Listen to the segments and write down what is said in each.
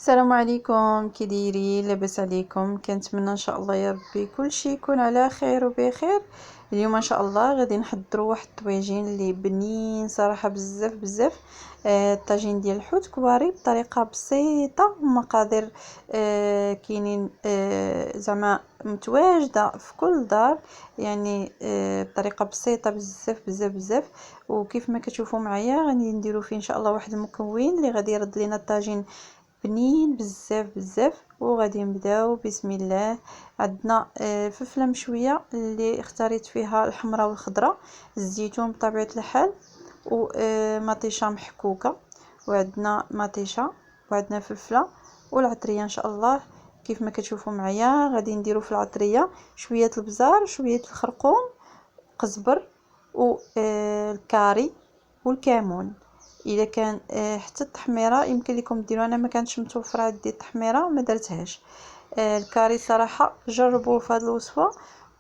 السلام عليكم، كي دايرين؟ لاباس عليكم؟ كنتمنى ان شاء الله يا ربي كلشي يكون على خير وبخير. اليوم ان شاء الله غادي نحضروا واحد الطويجين اللي بنين صراحه بزاف بزاف. الطاجين ديال الحوت كواري بطريقه بسيطه ومقادير كاينين زعما متواجده في كل دار، يعني بطريقه بسيطه بزاف بزاف بزاف. وكيف ما كتشوفوا معايا غادي نديروا فيه ان شاء الله واحد المكون اللي غادي يرد لينا الطاجين بنين بزاف بزاف. وغادي نبداو بسم الله. عندنا فلفله مشويه اللي اختاريت فيها الحمراء والخضراء، الزيتون بطبيعه الحال، ومطيشه محكوكه، وعندنا مطيشه، وعندنا فلفله والعطريه ان شاء الله. كيف ما كتشوفوا معايا غادي نديرو في العطريه شويه البزار، شويه الخرقوم، قزبر، والكاري والكمون. اذا كان حتى التحميره يمكن لكم ديروا، انا ما كانتش متوفره عندي التحميره ما درتهاش. الكاري صراحه جربوه في هذه الوصفه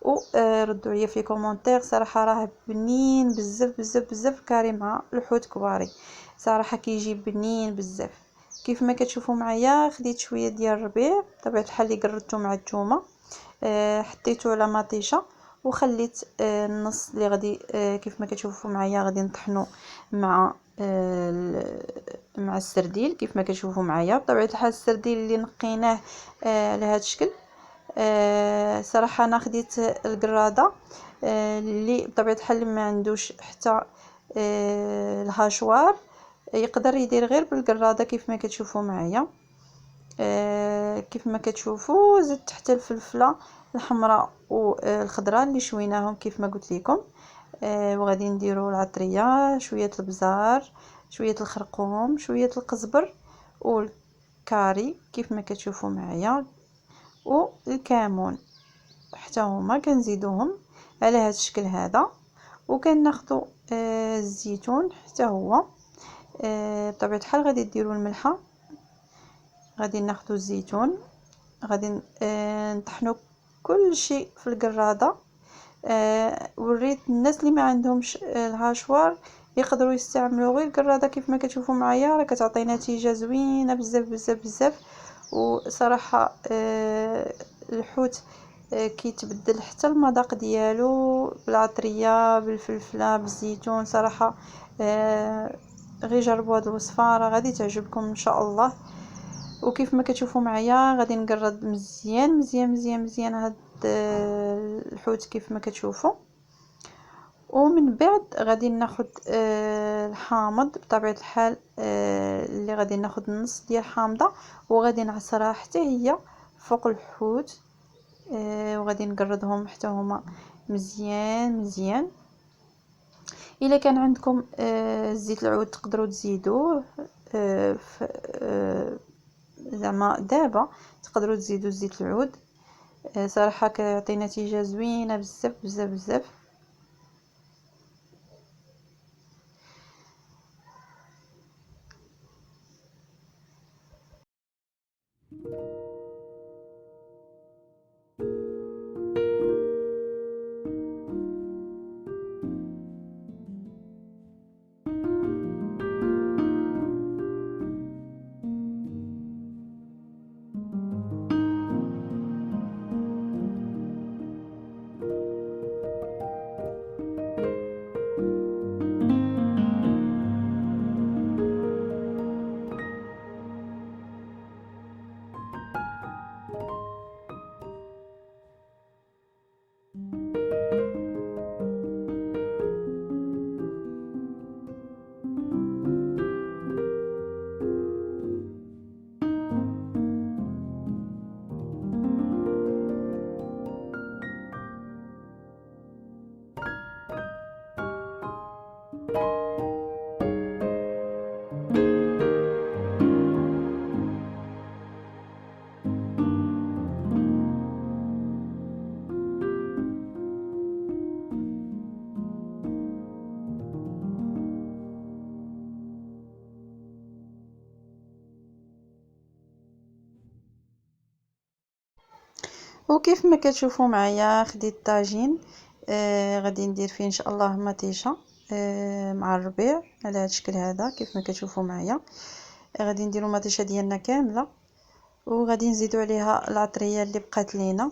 وردوا عليا في كومونتير، صراحه راه بنين بزاف بزاف بزاف. الكاري مع الحوت كواري صراحه كيجي بنين بزاف. كيف ما كتشوفوا معايا خديت شويه ديال الربيع بطبيعه الحال اللي قردته مع الثومه، حطيته على مطيشه وخليت النص اللي غادي كيف ما كتشوفوا معايا غادي نطحنوا مع مع السرديل. كيف ما كتشوفوا معايا بطبيعه الحال السرديل اللي نقيناه على هذا الشكل. صراحه انا خديت القراده اللي بطبيعه الحال ما عندوش حتى الهاشوار يقدر يدير غير بالقراده. كيف ما كتشوفوا معايا كيف ما كتشوفوا زدت حتى الفلفله الحمراء والخضراء اللي شويناهم كيف ما قلت لكم. وغادي نديروا العطريه، شويه البزار، شويه الخرقوم، شويه القزبر والكاري كيف ما كتشوفوا معايا، والكمون حتى هما كنزيدوهم على هذا الشكل هذا. وكناخذوا الزيتون حتى هو بطبيعه الحال غادي ديروا الملحه. غادي ناخذوا الزيتون، غادي نطحنوا كل شيء في القراده. وريت الناس اللي ما عندهمش الهاشوار يقدروا يستعملوا غير القراده. كيف ما كتشوفوا معايا راه كتعطي نتيجه زوينه بزاف بزاف بزاف. وصراحه الحوت كيتبدل حتى المذاق ديالو بالعطريه بالفلفله بالزيتون صراحه. غير جربوا هذه الوصفه راه غادي تعجبكم ان شاء الله. وكيف ما كتشوفوا معايا غادي نقرد مزيان مزيان مزيان مزيان هاد الحوت كيف ما كتشوفوا. ومن بعد غادي ناخذ الحامض بطبيعه الحال اللي غادي ناخذ نص ديال حامضه وغادي نعصرها حتى هي فوق الحوت. وغادي نقردهم حتى هما مزيان مزيان. الا كان عندكم زيت العود تقدروا تزيدوه زعما دابا تقدروا تزيدوا زيت العود. صراحه كيعطي نتيجه زوينه بزاف بزاف بزاف. وكيف ما كتشوفوا معايا خديت طاجين غادي ندير فيه ان شاء الله مطيشه مع الربيع على هذا الشكل هذا. كيف ما كتشوفوا معايا غادي نديروا مطيشه ديالنا كامله وغادي نزيدو عليها العطريه اللي بقات لينا،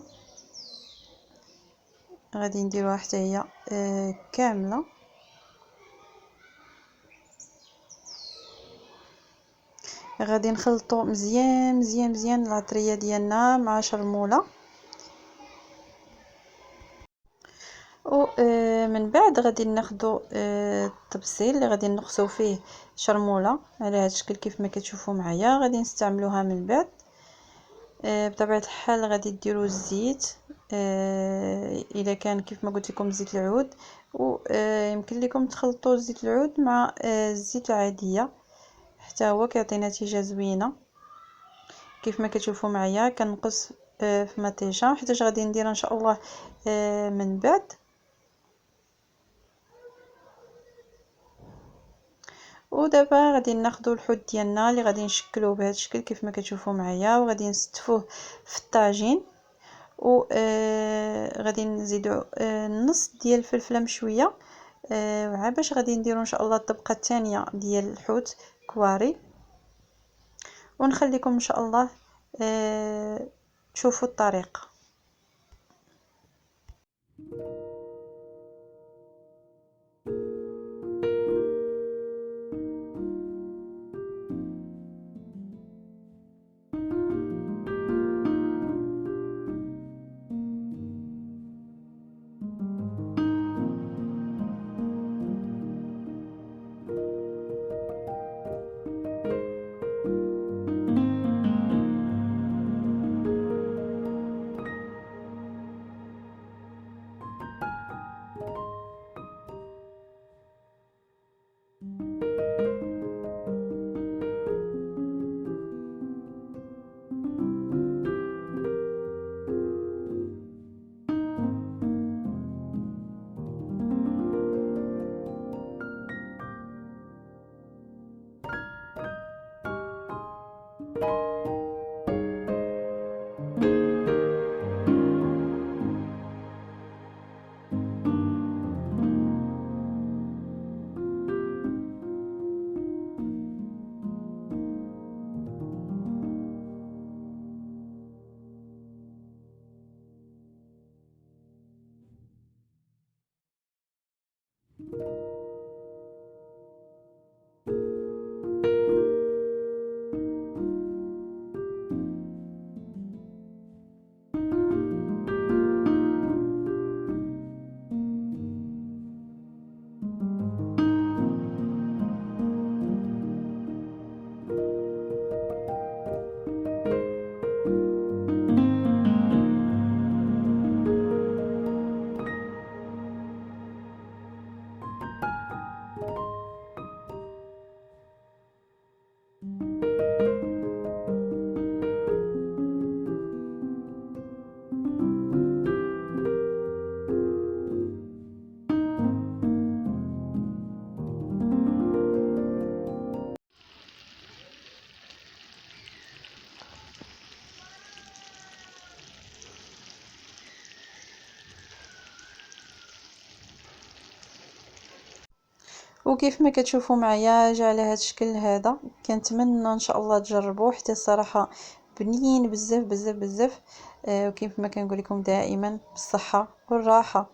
غادي نديروها حتى هي كامله. غادي نخلطو مزيان مزيان مزيان العطريه ديالنا مع شرموله، و من بعد غادي ناخدو الطبسيل اللي غادي نقصو فيه شرموله على هذا الشكل كيف ما كتشوفوا معايا. غادي نستعملوها من بعد. بطبيعه الحال غادي ديروا الزيت اذا كان كيف ما قلت لكم زيت العود، ويمكن لكم تخلطوا زيت العود مع الزيت العاديه حتى هو كيعطي نتيجه زوينه. كيف ما كتشوفوا معايا كنقص في مطيشه حيت غادي ندير ان شاء الله من بعد. ودابا غادي ناخذ الحوت ديالنا اللي غادي نشكلوه بهذا الشكل كيف ما كتشوفوا معايا، وغادي نستفوه في الطاجين، و غادي نزيدو نص ديال الفلفله مشويه، باش غادي نديرو ان شاء الله الطبقه الثانيه ديال الحوت كواري. ونخليكم ان شاء الله تشوفوا الطريقه. وكيف ما كتشوفوا معايا جا على هذا الشكل هذا. كنتمنى ان شاء الله تجربوه حتى الصراحه بنين بزاف بزاف بزاف. وكيف ما كنقول لكم دائما بالصحه والراحه.